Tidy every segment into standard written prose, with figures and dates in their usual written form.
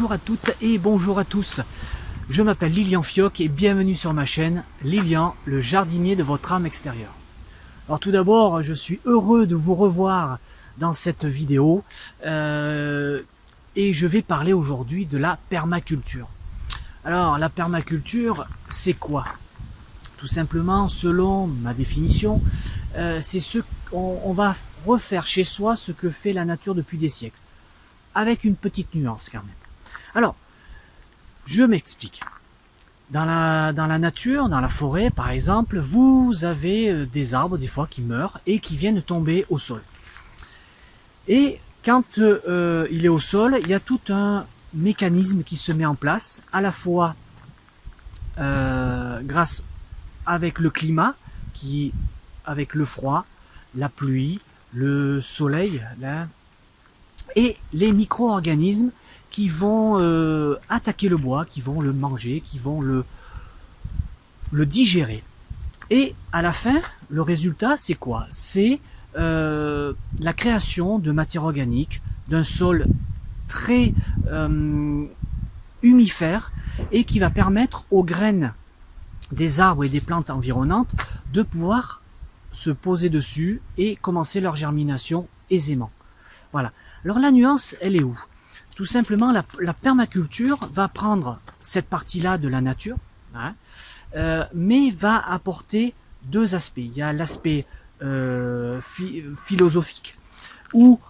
Bonjour à toutes et bonjour à tous. Je m'appelle Lilian Fioc et bienvenue sur ma chaîne Lilian, le jardinier de votre âme extérieure. Alors tout d'abord, je suis heureux de vous revoir dans cette vidéo et je vais parler aujourd'hui de la permaculture. Alors la permaculture, c'est quoi? Tout simplement, selon ma définition, c'est ce qu'on va refaire chez soi ce que fait la nature depuis des siècles, avec une petite nuance quand même. Alors, je m'explique. Dans la nature, dans la forêt par exemple, vous avez des arbres des fois qui meurent et qui viennent tomber au sol. Et quand il est au sol, il y a tout un mécanisme qui se met en place, à la fois grâce avec le climat, avec le froid, la pluie, le soleil, là, et les micro-organismes qui vont attaquer le bois, qui vont le manger, qui vont le digérer. Et à la fin, le résultat, c'est quoi? C'est la création de matière organique, d'un sol très humifère et qui va permettre aux graines des arbres et des plantes environnantes de pouvoir se poser dessus et commencer leur germination aisément. Voilà. Alors la nuance, elle est où? Tout simplement, la permaculture va prendre cette partie-là de la nature, hein, mais va apporter deux aspects. Il y a l'aspect philosophique, où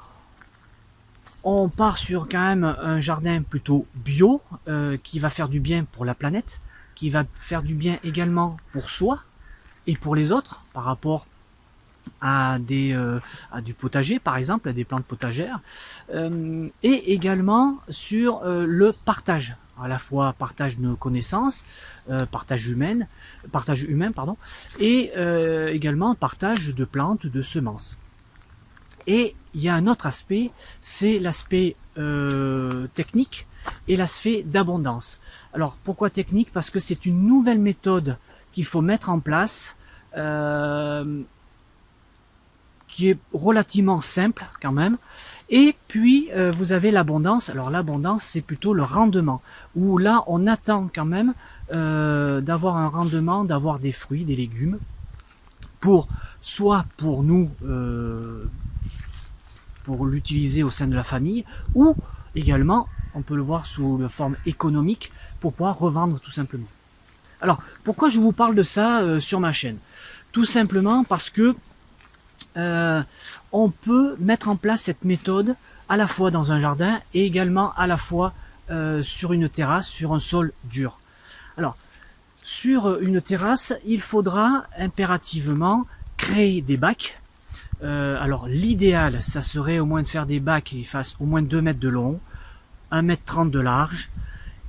on part sur quand même un jardin plutôt bio, qui va faire du bien pour la planète, qui va faire du bien également pour soi et pour les autres, par rapport à du potager par exemple, à des plantes potagères, et également sur le partage, à la fois partage de connaissances, partage humain pardon, et également partage de plantes, de semences. Et il y a un autre aspect, c'est l'aspect technique et l'aspect d'abondance. Alors pourquoi technique? Parce que c'est une nouvelle méthode qu'il faut mettre en place, qui est relativement simple quand même. Et puis vous avez l'abondance. Alors l'abondance, c'est plutôt le rendement, où là on attend quand même d'avoir un rendement, d'avoir des fruits, des légumes, soit pour nous, pour l'utiliser au sein de la famille, ou également on peut le voir sous la forme économique pour pouvoir revendre tout simplement. Alors pourquoi je vous parle de ça sur ma chaîne? Tout simplement parce que on peut mettre en place cette méthode à la fois dans un jardin et également à la fois sur une terrasse, sur un sol dur. Alors, sur une terrasse, il faudra impérativement créer des bacs. Alors, l'idéal, ça serait au moins de faire des bacs qui fassent au moins 2 mètres de long, 1,30 m de large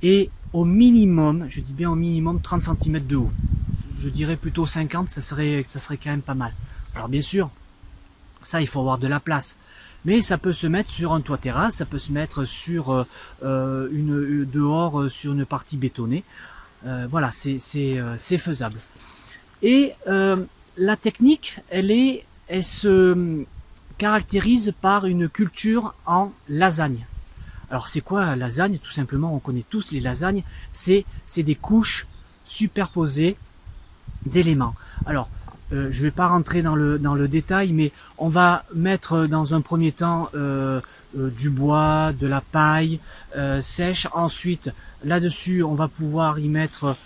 et au minimum, je dis bien au minimum 30 cm de haut. Je dirais plutôt 50, ça serait quand même pas mal. Alors bien sûr, ça, il faut avoir de la place. Mais ça peut se mettre sur un toit terrasse, ça peut se mettre sur dehors sur une partie bétonnée. Voilà, c'est faisable. Et la technique, elle se caractérise par une culture en lasagne. Alors c'est quoi la lasagne? Tout simplement, on connaît tous les lasagnes. C'est des couches superposées d'éléments. Alors, je ne vais pas rentrer dans le détail, mais on va mettre dans un premier temps du bois, de la paille sèche. Ensuite, là-dessus, on va pouvoir y mettre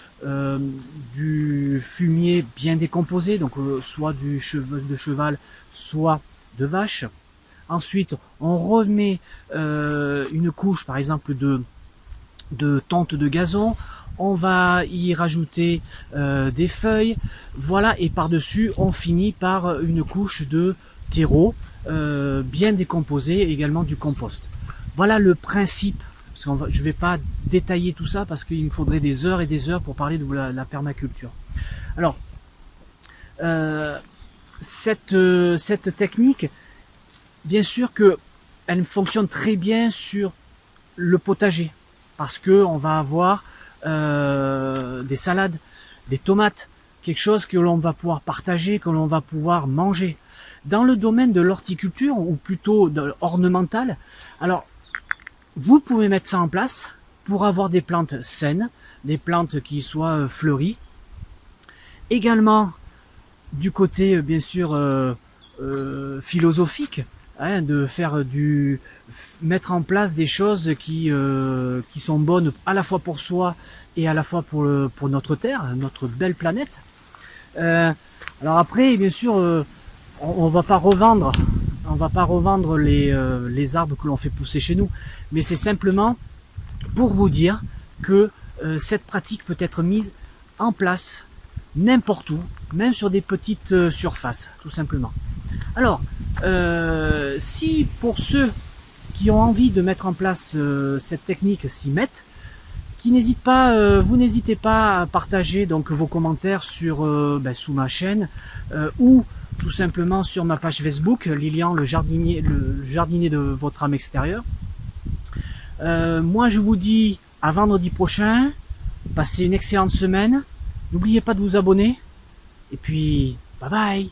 du fumier bien décomposé, donc soit de cheval, soit de vache. Ensuite, on remet une couche, par exemple, de tonte de gazon. On va y rajouter des feuilles, voilà, et par-dessus on finit par une couche de terreau bien décomposé, également du compost. Voilà le principe, parce que je ne vais pas détailler tout ça parce qu'il me faudrait des heures et des heures pour parler de la permaculture. Alors, cette technique, bien sûr que elle fonctionne très bien sur le potager, parce que on va avoir des salades, des tomates, quelque chose que l'on va pouvoir partager, que l'on va pouvoir manger. Dans le domaine de l'horticulture, ou plutôt ornemental, alors vous pouvez mettre ça en place, pour avoir des plantes saines, des plantes qui soient fleuries. Également du côté bien sûr philosophique, hein, de faire mettre en place des choses qui sont bonnes à la fois pour soi et à la fois pour notre Terre, notre belle planète. Alors après, bien sûr, on va pas revendre les arbres que l'on fait pousser chez nous, mais c'est simplement pour vous dire que cette pratique peut être mise en place n'importe où, même sur des petites surfaces, tout simplement. Alors, si pour ceux qui ont envie de mettre en place cette technique s'y mettent, vous n'hésitez pas à partager donc vos commentaires sous ma chaîne ou tout simplement sur ma page Facebook, Lilian le jardinier de votre âme extérieure. Moi je vous dis à vendredi prochain, passez une excellente semaine, n'oubliez pas de vous abonner, et puis bye bye.